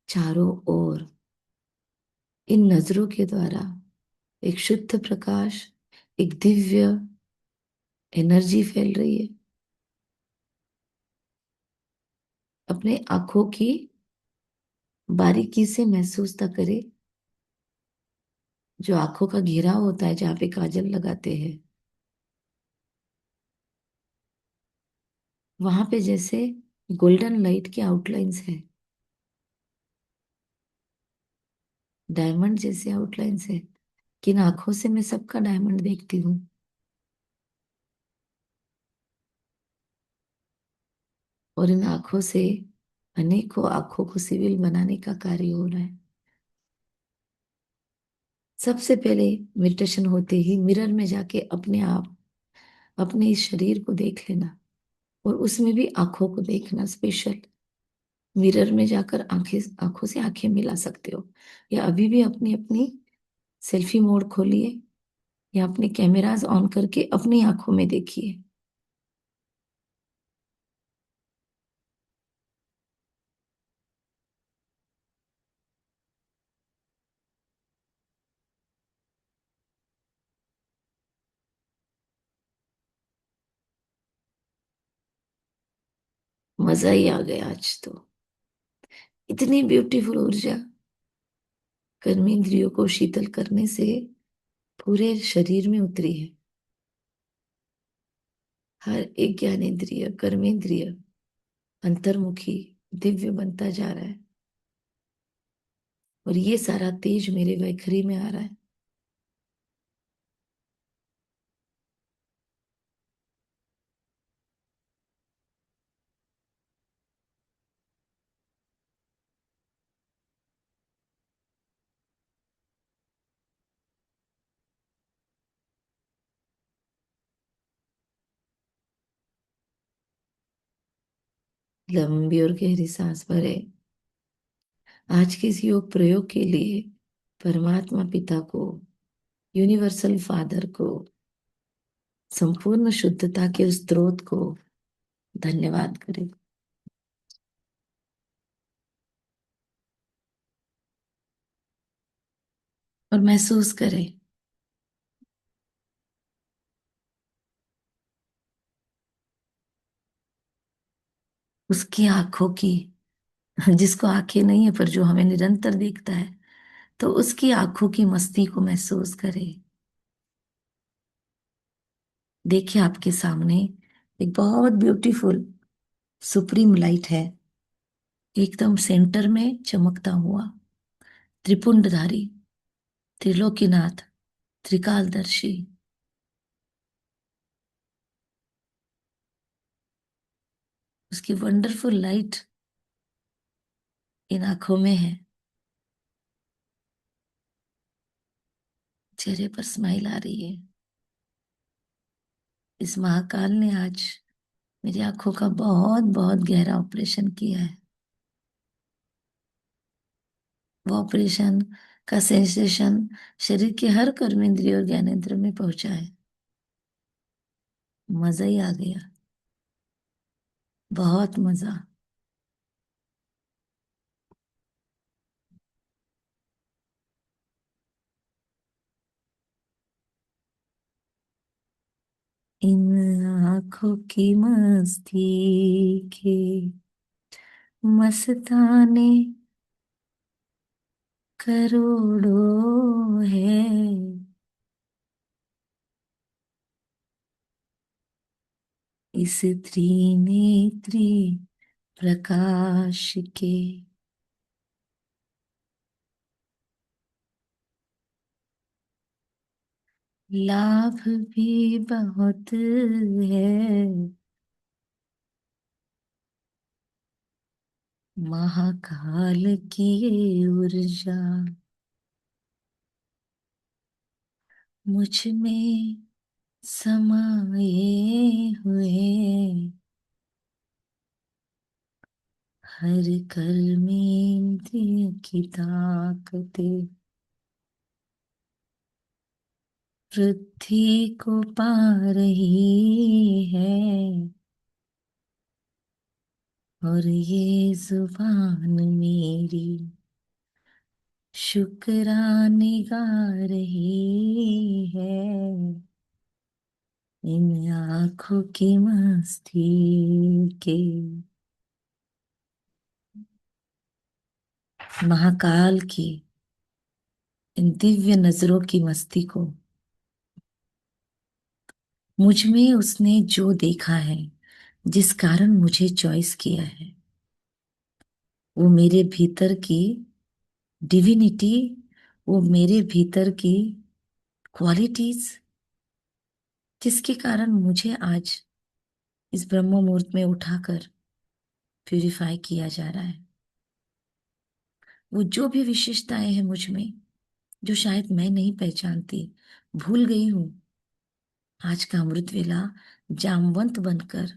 चारों ओर इन नजरों के द्वारा एक शुद्ध प्रकाश, एक दिव्य एनर्जी फैल रही है। अपने आंखों की बारीकी से महसूस ना करे, जो आंखों का घेराव होता है जहां पे काजल लगाते हैं, वहां पे जैसे गोल्डन लाइट की आउटलाइंस है, डायमंड जैसे आउटलाइंस है। किन आंखों से मैं सबका डायमंड देखती हूँ, और इन आंखों से अनेकों आंखों को सिविल बनाने का कार्य हो रहा है। सबसे पहले मेडिटेशन होते ही मिरर में जाके अपने आप अपने इस शरीर को देख लेना, और उसमें भी आंखों को देखना स्पेशल। मिरर में जाकर आंखें, आंखों से आंखें मिला सकते हो, या अभी भी अपनी अपनी सेल्फी मोड खोलिए, या अपने कैमरास ऑन करके अपनी आंखों में देखिए। मजा ही आ गया आज तो। इतनी ब्यूटीफुल ऊर्जा कर्मेंद्रियों को शीतल करने से पूरे शरीर में उतरी है। हर एक ज्ञानेंद्रिय, कर्मेंद्रिय अंतर्मुखी दिव्य बनता जा रहा है, और ये सारा तेज मेरे वैखरी में आ रहा है। लंबी और गहरी सांस भरे। आज के इस योग प्रयोग के लिए परमात्मा पिता को, यूनिवर्सल फादर को, संपूर्ण शुद्धता के उस स्रोत को धन्यवाद करें, और महसूस करें उसकी आंखों की, जिसको आंखें नहीं है पर जो हमें निरंतर देखता है, तो उसकी आंखों की मस्ती को महसूस करें। देखिए आपके सामने एक बहुत ब्यूटीफुल सुप्रीम लाइट है, एकदम सेंटर में चमकता हुआ, त्रिपुंडधारी, त्रिलोकीनाथ, त्रिकालदर्शी। उसकी वंडरफुल लाइट इन आंखों में है। चेहरे पर स्माइल आ रही है। इस महाकाल ने आज मेरी आंखों का बहुत बहुत गहरा ऑपरेशन किया है। वो ऑपरेशन का सेंसेशन शरीर के हर कर्मेंद्रिय और ज्ञानेंद्रिय में पहुंचा है। मजा ही आ गया, बहुत मजा। इन आंखों की मस्ती के मस्ताने करोड़ों है। इस त्रिनेत्री प्रकाश के लाभ भी बहुत है। महाकाल की ये ऊर्जा मुझ में समाये हुए, हर कर्मेंद्रिय की ताकतें पृथ्वी को पा रही है। और ये जुबान मेरी शुक्राने गा रही है, इन आंखों की मस्ती के। महाकाल की इन दिव्य नजरों की मस्ती को मुझ में उसने जो देखा है, जिस कारण मुझे चॉइस किया है, वो मेरे भीतर की डिविनिटी, वो मेरे भीतर की क्वालिटीज, जिसके कारण मुझे आज इस ब्रह्म मुहूर्त में उठाकर प्यूरिफाई किया जा रहा है। वो जो भी विशेषताएं हैं मुझ में, जो शायद मैं नहीं पहचानती, भूल गई हूं, आज का अमृत वेला जामवंत बनकर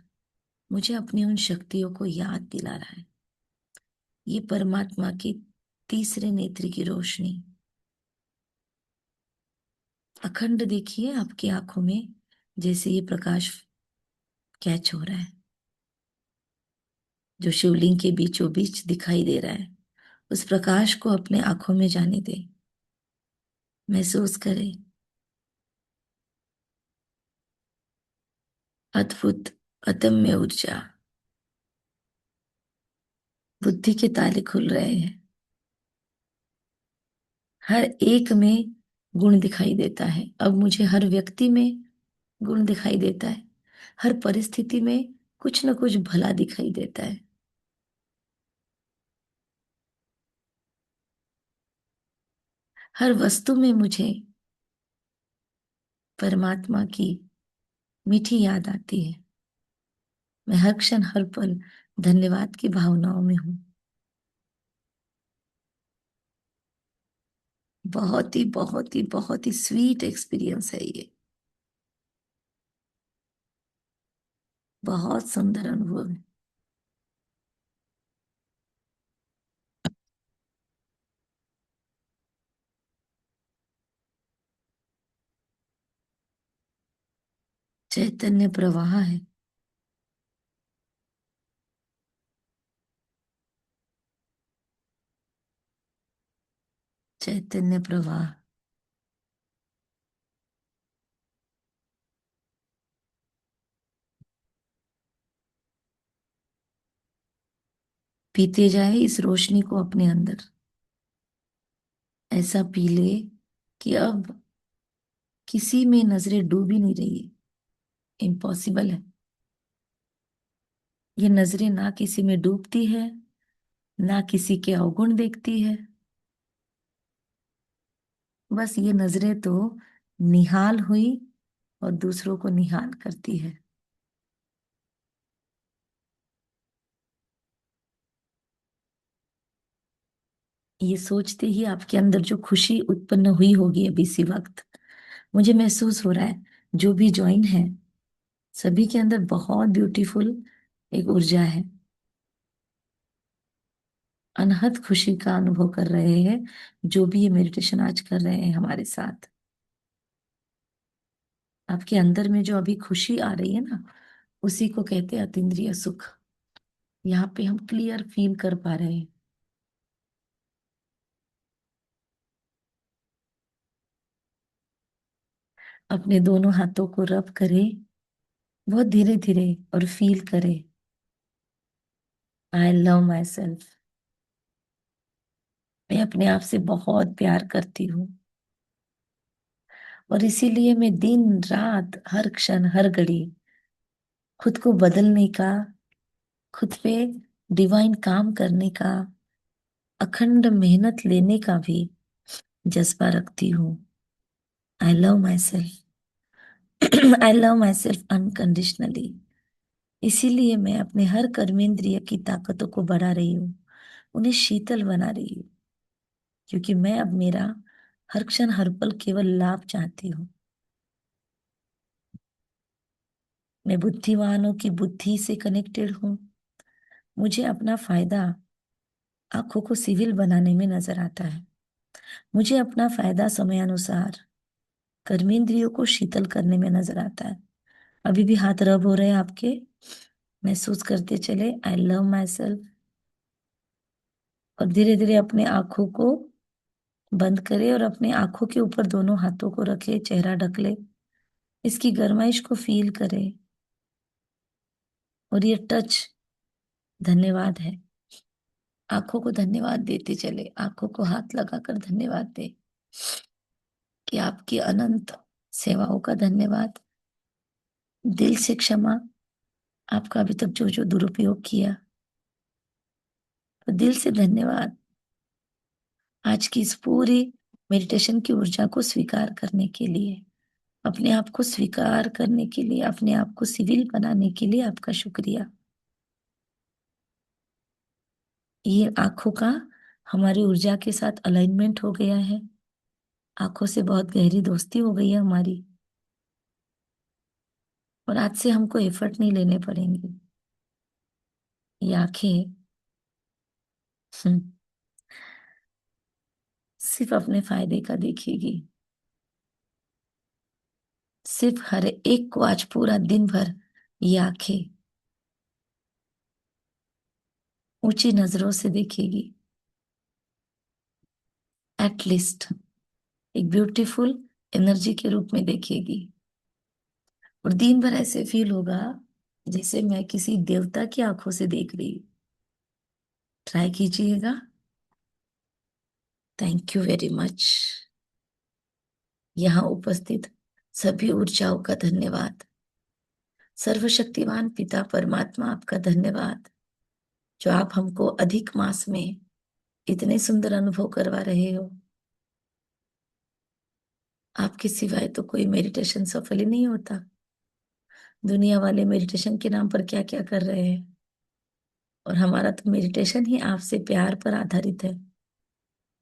मुझे अपनी उन शक्तियों को याद दिला रहा है। ये परमात्मा की तीसरे नेत्र की रोशनी अखंड देखिए आपकी आंखों में, जैसे ये प्रकाश कैच हो रहा है, जो शिवलिंग के बीचों बीच दिखाई दे रहा है। उस प्रकाश को अपने आंखों में जाने दे, महसूस करें। अद्भुत अदम्य ऊर्जा, बुद्धि के ताले खुल रहे हैं। हर एक में गुण दिखाई देता है। अब मुझे हर व्यक्ति में गुण दिखाई देता है। हर परिस्थिति में कुछ न कुछ भला दिखाई देता है। हर वस्तु में मुझे परमात्मा की मीठी याद आती है। मैं हर क्षण हर पल धन्यवाद की भावनाओं में हूं। बहुत ही बहुत ही बहुत ही स्वीट एक्सपीरियंस है ये। बहुत सुंदर अनुभव है। चैतन्य प्रवाह है। चैतन्य प्रवाह। पीते जाए इस रोशनी को अपने अंदर। ऐसा पी ले कि अब किसी में नजरें डूब ही नहीं रही है। इम्पॉसिबल है। ये नजरें ना किसी में डूबती है, ना किसी के अवगुण देखती है। बस ये नजरें तो निहाल हुई और दूसरों को निहाल करती है। ये सोचते ही आपके अंदर जो खुशी उत्पन्न हुई होगी अभी इसी वक्त, मुझे महसूस हो रहा है जो भी ज्वाइन है सभी के अंदर बहुत ब्यूटीफुल एक ऊर्जा है। अनहद खुशी का अनुभव कर रहे हैं जो भी ये मेडिटेशन आज कर रहे हैं हमारे साथ। आपके अंदर में जो अभी खुशी आ रही है ना, उसी को कहते हैं अतीन्द्रिय सुख। यहाँ पे हम क्लियर फील कर पा रहे हैं। अपने दोनों हाथों को रब करें बहुत धीरे धीरे और फील करें, आई लव माई सेल्फ। मैं अपने आप से बहुत प्यार करती हूँ और इसीलिए मैं दिन रात हर क्षण हर घड़ी खुद को बदलने का, खुद पे डिवाइन काम करने का, अखंड मेहनत लेने का भी जज्बा रखती हूँ। I love my self. I love my self unconditionally. इसीलिए मैं अपने हर कर्मेंद्रिय की ताकतों को बढ़ा रही हूँ, उन्हें शीतल बना रही हूँ, क्योंकि मैं अब मेरा हर क्षण हर पल केवल लाभ चाहती हूँ। मैं बुद्धिमानों की बुद्धि से कनेक्टेड हूँ। मुझे अपना फायदा आंखों को सिविल बनाने में नजर आता है। मुझे अपना फायदा समयानुसार कर्मेंद्रियों को शीतल करने में नजर आता है। अभी भी हाथ रब हो रहे हैं आपके, महसूस करते चले आई लव माई सेल्फ। और धीरे धीरे अपने आंखों को बंद करे और अपने आंखों के ऊपर दोनों हाथों को रखे, चेहरा ढक ले, इसकी गरमाइश को फील करे। और ये टच धन्यवाद है। आंखों को धन्यवाद देते चले, आंखों को हाथ लगाकर धन्यवाद दे कि आपकी अनंत सेवाओं का धन्यवाद। दिल से क्षमा, आपका अभी तक जो जो दुरुपयोग किया, तो दिल से धन्यवाद आज की इस पूरी मेडिटेशन की ऊर्जा को स्वीकार करने के लिए, अपने आप को स्वीकार करने के लिए, अपने आप को सिविल बनाने के लिए आपका शुक्रिया। ये आंखों का हमारी ऊर्जा के साथ अलाइनमेंट हो गया है। आंखों से बहुत गहरी दोस्ती हो गई है हमारी। और आज से हमको एफर्ट नहीं लेने पड़ेंगे। ये आंखें सिर्फ अपने फायदे का देखेगी। सिर्फ हर एक को आज पूरा दिन भर ये आंखें ऊंची नजरों से देखेगी। एटलीस्ट एक ब्यूटीफुल एनर्जी के रूप में देखेगी। और दिन भर ऐसे फील होगा जैसे मैं किसी देवता की आंखों से देख रही हूं। ट्राई कीजिएगा। Thank you very much. यहाँ उपस्थित सभी ऊर्जाओं का धन्यवाद। सर्वशक्तिवान पिता परमात्मा आपका धन्यवाद, जो आप हमको अधिक मास में इतने सुंदर अनुभव करवा रहे हो। आपके सिवाय तो कोई मेडिटेशन सफल ही नहीं होता। दुनिया वाले मेडिटेशन के नाम पर क्या क्या कर रहे हैं, और हमारा तो मेडिटेशन ही आपसे प्यार पर आधारित है,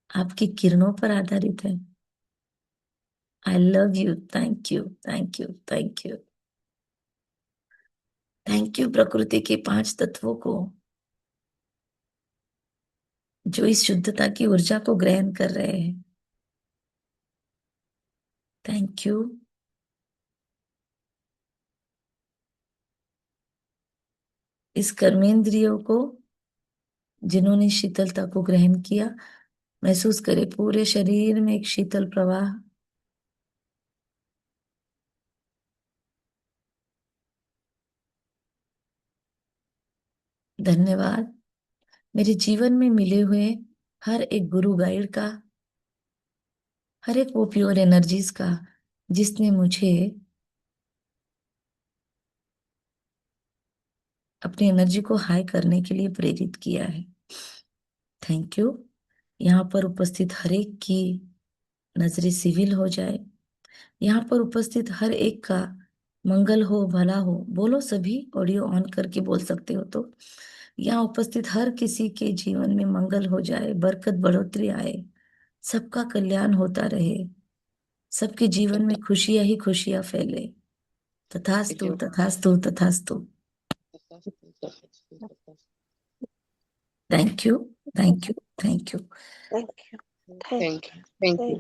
आपकी किरणों पर आधारित है। I love you. Thank you, thank you, thank you. Thank you प्रकृति के 5 तत्वों को, जो इस शुद्धता की ऊर्जा को ग्रहण कर रहे हैं। Thank you. इस कर्मेंद्रियों को जिन्होंने शीतलता को ग्रहण किया, महसूस करे पूरे शरीर में एक शीतल प्रवाह। धन्यवाद मेरे जीवन में मिले हुए हर एक गुरु गाइड का, हर एक वो प्योर एनर्जीज का जिसने मुझे अपनी एनर्जी को हाई करने के लिए प्रेरित किया है। Thank you. यहाँ पर उपस्थित हर एक की नजरें सिविल हो जाए। यहाँ पर उपस्थित हर एक का मंगल हो, भला हो। बोलो सभी, ऑडियो ऑन करके बोल सकते हो तो। यहाँ उपस्थित हर किसी के जीवन में मंगल हो जाए, बरकत बढ़ोतरी आए, सबका कल्याण होता रहे, सबके जीवन में खुशियां ही खुशियां फैले। तथास्तु तथास्तु तथास्तु। Thank you, thank you, thank you. Thank you. Thank you. Thank you.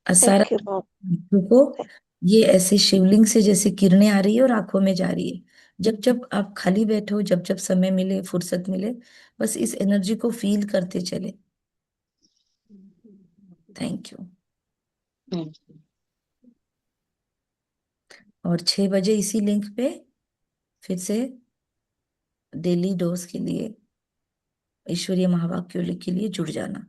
सारा Thank you, Mom. को ये ऐसे शिवलिंग से जैसे किरणें आ रही है और आंखों में जा रही है। जब जब आप खाली बैठो, जब जब समय मिले, फुर्सत मिले, बस इस एनर्जी को फील करते चले। Thank you. Thank you. और 6 बजे इसी लिंक पे फिर से डेली डोज के लिए, ईश्वरीय महावाक्यों के लिए जुड़ जाना।